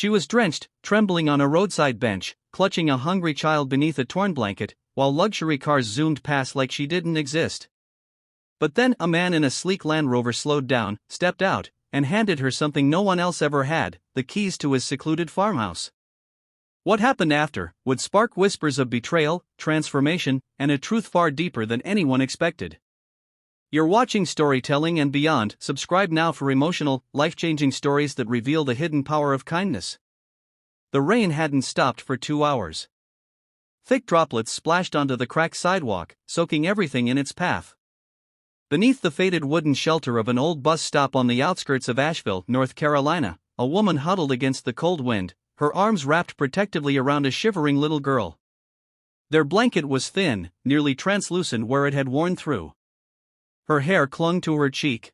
She was drenched, trembling on a roadside bench, clutching a hungry child beneath a torn blanket, while luxury cars zoomed past like she didn't exist. But then a man in a sleek Land Rover slowed down, stepped out, and handed her something no one else ever had: the keys to his secluded farmhouse. What happened after would spark whispers of betrayal, transformation, and a truth far deeper than anyone expected. You're watching Storytelling and Beyond. Subscribe now for emotional, life-changing stories that reveal the hidden power of kindness. The rain hadn't stopped for 2 hours. Thick droplets splashed onto the cracked sidewalk, soaking everything in its path. Beneath the faded wooden shelter of an old bus stop on the outskirts of Asheville, North Carolina, a woman huddled against the cold wind, her arms wrapped protectively around a shivering little girl. Their blanket was thin, nearly translucent where it had worn through. Her hair clung to her cheek.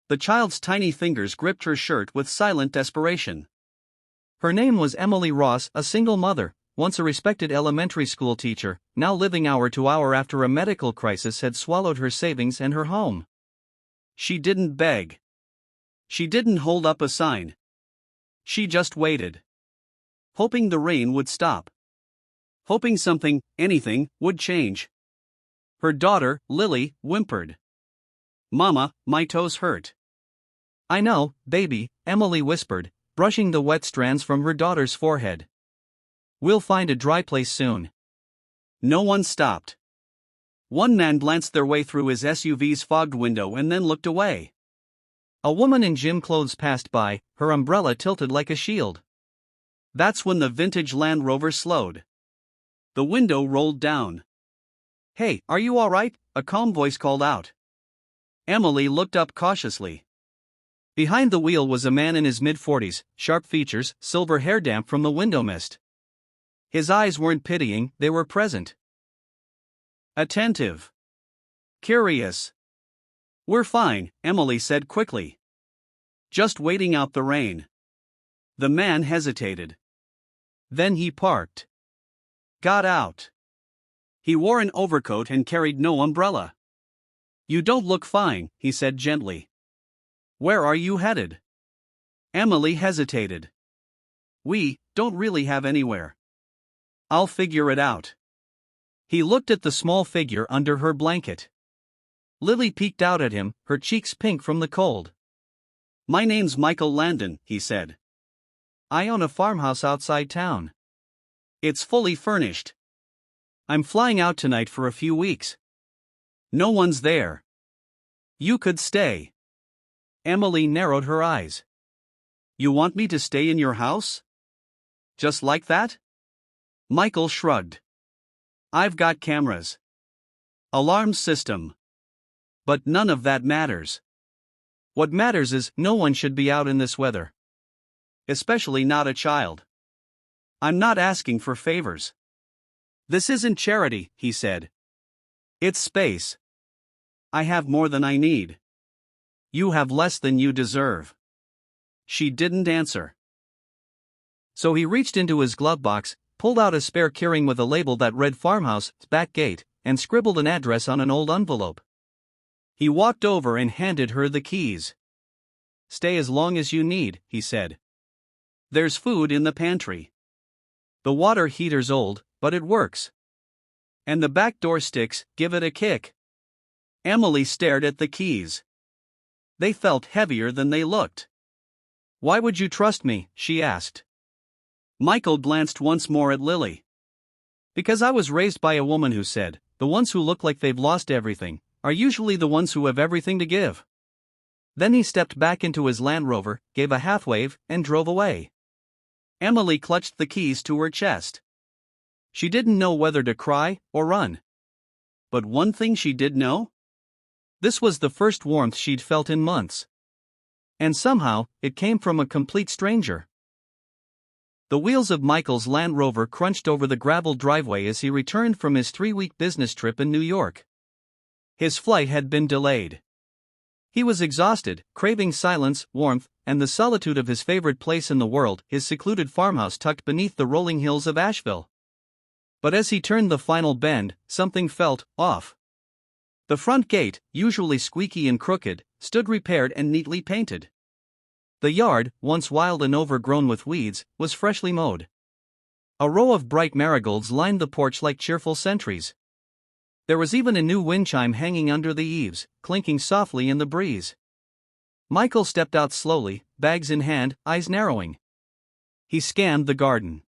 The child's tiny fingers gripped her shirt with silent desperation. Her name was Emily Ross, a single mother, once a respected elementary school teacher, now living hour to hour after a medical crisis had swallowed her savings and her home. She didn't beg. She didn't hold up a sign. She just waited. Hoping the rain would stop. Hoping something, anything, would change. Her daughter, Lily, whimpered. "Mama, my toes hurt." "I know, baby," Emily whispered, brushing the wet strands from her daughter's forehead. "We'll find a dry place soon." No one stopped. One man glanced their way through his SUV's fogged window and then looked away. A woman in gym clothes passed by, her umbrella tilted like a shield. That's when the vintage Land Rover slowed. The window rolled down. "Hey, are you all right?" a calm voice called out. Emily looked up cautiously. Behind the wheel was a man in his mid-40s, sharp features, silver hair damp from the window mist. His eyes weren't pitying, they were present. Attentive. Curious. "We're fine," Emily said quickly. "Just waiting out the rain." The man hesitated. Then he parked. Got out. He wore an overcoat and carried no umbrella. "You don't look fine," he said gently. "Where are you headed?" Emily hesitated. "We don't really have anywhere." "I'll figure it out." He looked at the small figure under her blanket. Lily peeked out at him, her cheeks pink from the cold. "My name's Michael Landon," he said. "I own a farmhouse outside town. It's fully furnished. I'm flying out tonight for a few weeks. No one's there. You could stay." Emily narrowed her eyes. "You want me to stay in your house? Just like that?" Michael shrugged. "I've got cameras. Alarm system. But none of that matters. What matters is no one should be out in this weather. Especially not a child. I'm not asking for favors. This isn't charity," he said. "It's space. I have more than I need. You have less than you deserve." She didn't answer. So he reached into his glove box, pulled out a spare keyring with a label that read Farmhouse, back gate, and scribbled an address on an old envelope. He walked over and handed her the keys. "Stay as long as you need," he said. "There's food in the pantry. The water heater's old, but it works. And the back door sticks, give it a kick." Emily stared at the keys. They felt heavier than they looked. "Why would you trust me?" she asked. Michael glanced once more at Lily. "Because I was raised by a woman who said, the ones who look like they've lost everything are usually the ones who have everything to give." Then he stepped back into his Land Rover, gave a half wave, and drove away. Emily clutched the keys to her chest. She didn't know whether to cry or run. But one thing she did know? This was the first warmth she'd felt in months. And somehow, it came from a complete stranger. The wheels of Michael's Land Rover crunched over the graveled driveway as he returned from his 3-week business trip in New York. His flight had been delayed. He was exhausted, craving silence, warmth, and the solitude of his favorite place in the world, his secluded farmhouse tucked beneath the rolling hills of Asheville. But as he turned the final bend, something felt off. The front gate, usually squeaky and crooked, stood repaired and neatly painted. The yard, once wild and overgrown with weeds, was freshly mowed. A row of bright marigolds lined the porch like cheerful sentries. There was even a new wind chime hanging under the eaves, clinking softly in the breeze. Michael stepped out slowly, bags in hand, eyes narrowing. He scanned the garden.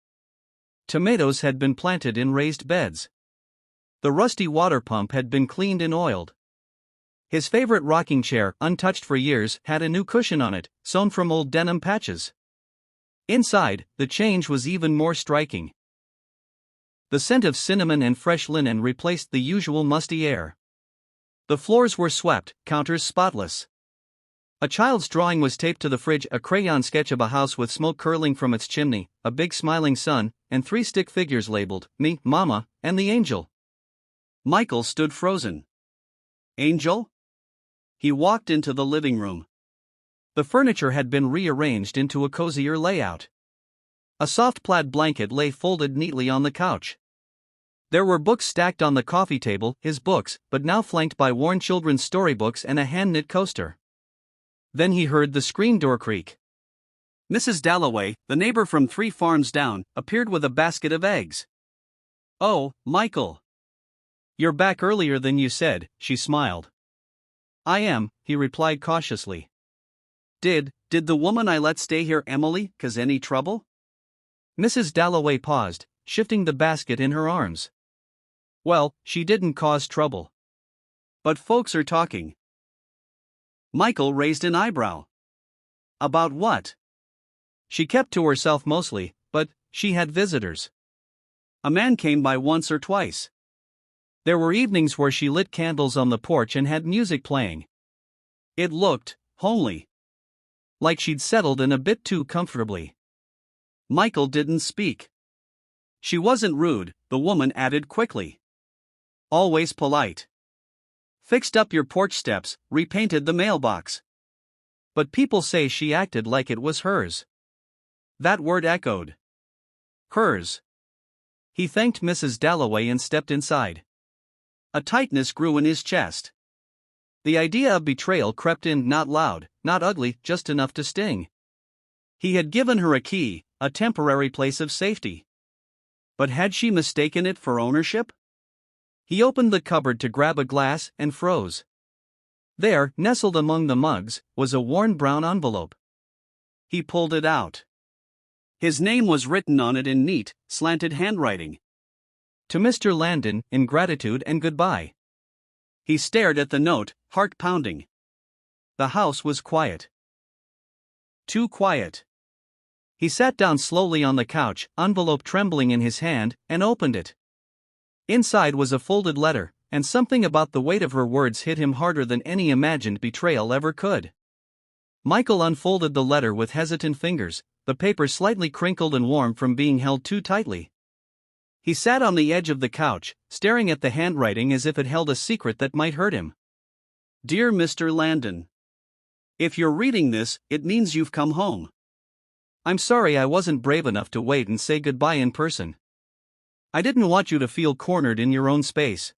Tomatoes had been planted in raised beds. The rusty water pump had been cleaned and oiled. His favorite rocking chair, untouched for years, had a new cushion on it, sewn from old denim patches. Inside, the change was even more striking. The scent of cinnamon and fresh linen replaced the usual musty air. The floors were swept, counters spotless. A child's drawing was taped to the fridge, a crayon sketch of a house with smoke curling from its chimney, a big smiling sun, and 3 stick figures labeled, me, Mama, and the angel. Michael stood frozen. Angel? He walked into the living room. The furniture had been rearranged into a cozier layout. A soft plaid blanket lay folded neatly on the couch. There were books stacked on the coffee table, his books, but now flanked by worn children's storybooks and a hand-knit coaster. Then he heard the screen door creak. Mrs. Dalloway, the neighbor from 3 farms down, appeared with a basket of eggs. "Oh, Michael. You're back earlier than you said," she smiled. "I am," he replied cautiously. Did the woman I let stay here, Emily, cause any trouble?" Mrs. Dalloway paused, shifting the basket in her arms. "Well, she didn't cause trouble. But folks are talking." Michael raised an eyebrow. "About what?" She kept to herself mostly, but she had visitors. A man came by once or twice. There were evenings where she lit candles on the porch and had music playing. It looked homely. Like she'd settled in a bit too comfortably. Michael didn't speak. "She wasn't rude," the woman added quickly. "Always polite. Fixed up your porch steps, repainted the mailbox. But people say she acted like it was hers." That word echoed. Hers. He thanked Mrs. Dalloway and stepped inside. A tightness grew in his chest. The idea of betrayal crept in, not loud, not ugly, just enough to sting. He had given her a key, a temporary place of safety. But had she mistaken it for ownership? He opened the cupboard to grab a glass and froze. There, nestled among the mugs, was a worn brown envelope. He pulled it out. His name was written on it in neat, slanted handwriting. To Mr. Landon, in gratitude and goodbye. He stared at the note, heart pounding. The house was quiet. Too quiet. He sat down slowly on the couch, envelope trembling in his hand, and opened it. Inside was a folded letter, and something about the weight of her words hit him harder than any imagined betrayal ever could. Michael unfolded the letter with hesitant fingers, the paper slightly crinkled and warm from being held too tightly. He sat on the edge of the couch, staring at the handwriting as if it held a secret that might hurt him. "Dear Mr. Landon. If you're reading this, it means you've come home. I'm sorry I wasn't brave enough to wait and say goodbye in person. I didn't want you to feel cornered in your own space.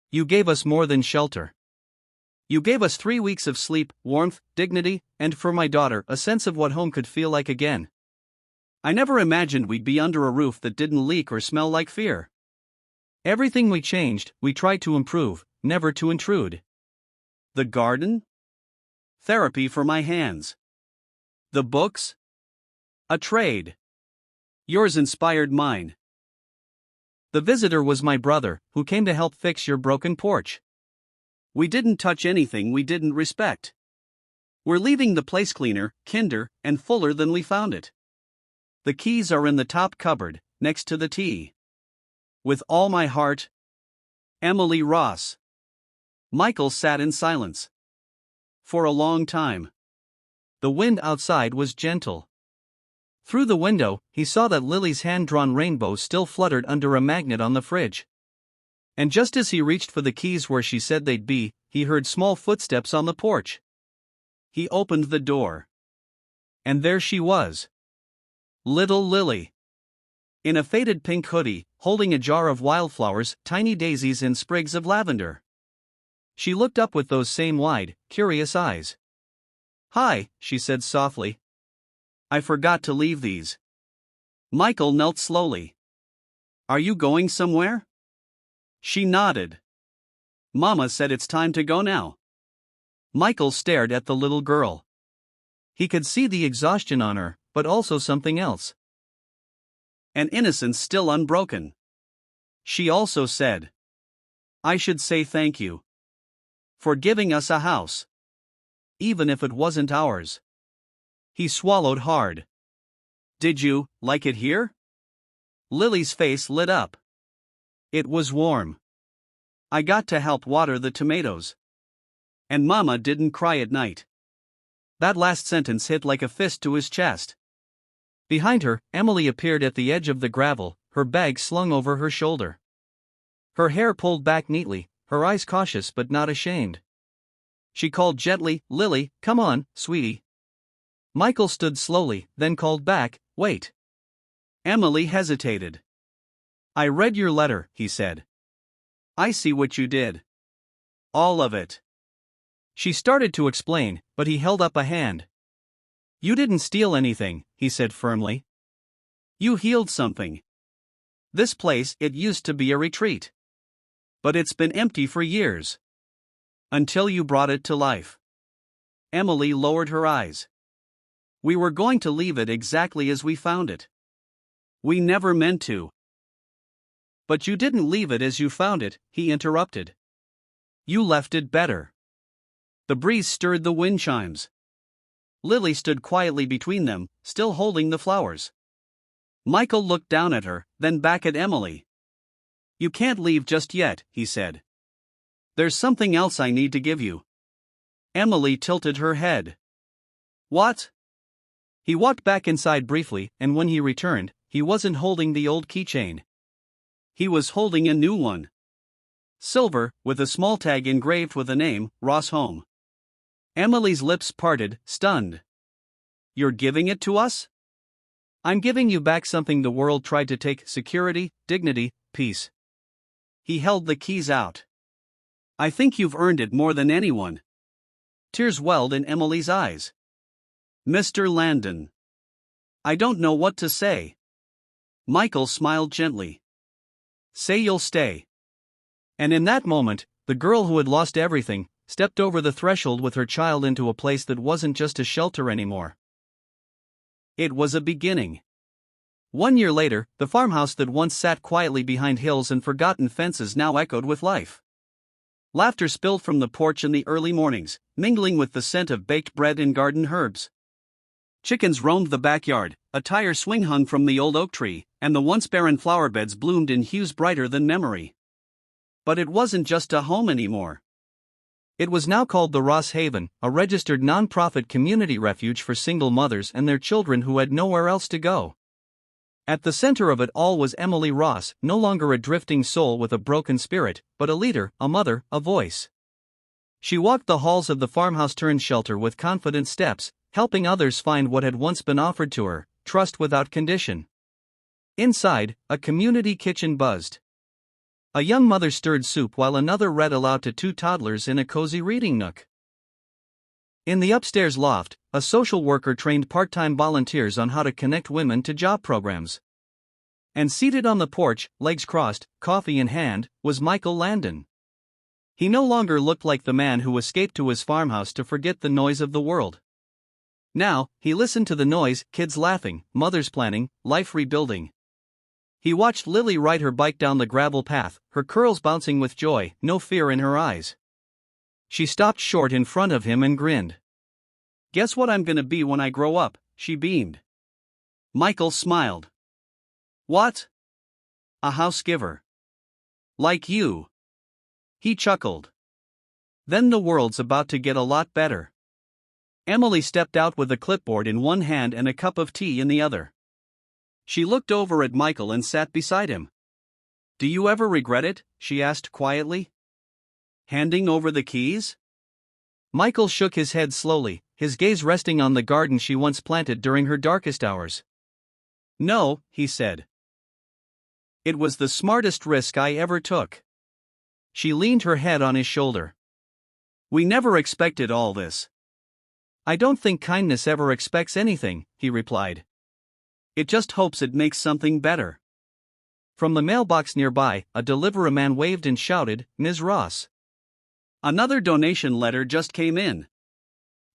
You gave us more than shelter. You gave us 3 weeks of sleep, warmth, dignity, and for my daughter, a sense of what home could feel like again. I never imagined we'd be under a roof that didn't leak or smell like fear. Everything we changed, we tried to improve, never to intrude. The garden? Therapy for my hands. The books? A trade. Yours inspired mine. The visitor was my brother, who came to help fix your broken porch. We didn't touch anything we didn't respect. We're leaving the place cleaner, kinder, and fuller than we found it. The keys are in the top cupboard, next to the tea. With all my heart, Emily Ross." Michael sat in silence. For a long time. The wind outside was gentle. Through the window, he saw that Lily's hand-drawn rainbow still fluttered under a magnet on the fridge. And just as he reached for the keys where she said they'd be, he heard small footsteps on the porch. He opened the door. And there she was. Little Lily. In a faded pink hoodie, holding a jar of wildflowers, tiny daisies and sprigs of lavender. She looked up with those same wide, curious eyes. Hi, she said softly. I forgot to leave these. Michael knelt slowly. Are you going somewhere? She nodded. Mama said it's time to go now. Michael stared at the little girl. He could see the exhaustion on her, but also something else. An innocence still unbroken. She also said, I should say thank you for giving us a house, even if it wasn't ours. He swallowed hard. Did you like it here? Lily's face lit up. It was warm. I got to help water the tomatoes. And Mama didn't cry at night. That last sentence hit like a fist to his chest. Behind her, Emily appeared at the edge of the gravel, her bag slung over her shoulder. Her hair pulled back neatly, her eyes cautious but not ashamed. She called gently, Lily, come on, sweetie. Michael stood slowly, then called back, wait. Emily hesitated. I read your letter, he said. I see what you did. All of it. She started to explain, but he held up a hand. You didn't steal anything, he said firmly. You healed something. This place, it used to be a retreat. But it's been empty for years. Until you brought it to life. Emily lowered her eyes. We were going to leave it exactly as we found it. We never meant to. But you didn't leave it as you found it, he interrupted. You left it better. The breeze stirred the wind chimes. Lily stood quietly between them, still holding the flowers. Michael looked down at her, then back at Emily. You can't leave just yet, he said. There's something else I need to give you. Emily tilted her head. What? He walked back inside briefly, and when he returned, he wasn't holding the old keychain. He was holding a new one. Silver, with a small tag engraved with the name, Ross Home. Emily's lips parted, stunned. You're giving it to us? I'm giving you back something the world tried to take: security, dignity, peace. He held the keys out. I think you've earned it more than anyone. Tears welled in Emily's eyes. Mr. Landon. I don't know what to say. Michael smiled gently. Say you'll stay. And in that moment, the girl who had lost everything stepped over the threshold with her child into a place that wasn't just a shelter anymore. It was a beginning. 1 year later, the farmhouse that once sat quietly behind hills and forgotten fences now echoed with life. Laughter spilled from the porch in the early mornings, mingling with the scent of baked bread and garden herbs. Chickens roamed the backyard, a tire swing hung from the old oak tree, and the once barren flower beds bloomed in hues brighter than memory. But it wasn't just a home anymore. It was now called the Ross Haven, a registered non-profit community refuge for single mothers and their children who had nowhere else to go. At the center of it all was Emily Ross, no longer a drifting soul with a broken spirit, but a leader, a mother, a voice. She walked the halls of the farmhouse-turned-shelter with confident steps, helping others find what had once been offered to her, trust without condition. Inside, a community kitchen buzzed. A young mother stirred soup while another read aloud to 2 toddlers in a cozy reading nook. In the upstairs loft, a social worker trained part-time volunteers on how to connect women to job programs. And seated on the porch, legs crossed, coffee in hand, was Michael Landon. He no longer looked like the man who escaped to his farmhouse to forget the noise of the world. Now, he listened to the noise: kids laughing, mothers planning, life rebuilding. He watched Lily ride her bike down the gravel path, her curls bouncing with joy, no fear in her eyes. She stopped short in front of him and grinned. Guess what I'm gonna be when I grow up, she beamed. Michael smiled. What? A house giver. Like you. He chuckled. Then the world's about to get a lot better. Emily stepped out with a clipboard in one hand and a cup of tea in the other. She looked over at Michael and sat beside him. Do you ever regret it? She asked quietly. Handing over the keys? Michael shook his head slowly, his gaze resting on the garden she once planted during her darkest hours. No, he said. It was the smartest risk I ever took. She leaned her head on his shoulder. We never expected all this. I don't think kindness ever expects anything, he replied. It just hopes it makes something better. From the mailbox nearby, a delivery man waved and shouted, "Ms. Ross." Another donation letter just came in.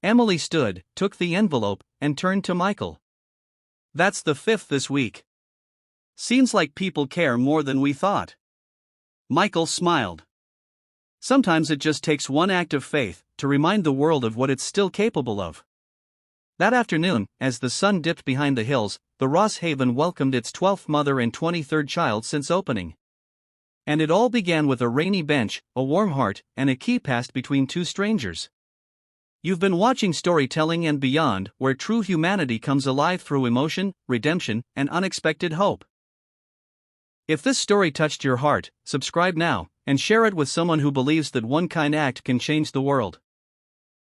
Emily stood, took the envelope, and turned to Michael. That's the 5th this week. Seems like people care more than we thought. Michael smiled. Sometimes it just takes one act of faith to remind the world of what it's still capable of. That afternoon, as the sun dipped behind the hills, the Ross Haven welcomed its 12th mother and 23rd child since opening. And it all began with a rainy bench, a warm heart, and a key passed between two strangers. You've been watching Storytelling and Beyond, where true humanity comes alive through emotion, redemption, and unexpected hope. If this story touched your heart, subscribe now, and share it with someone who believes that one kind act can change the world.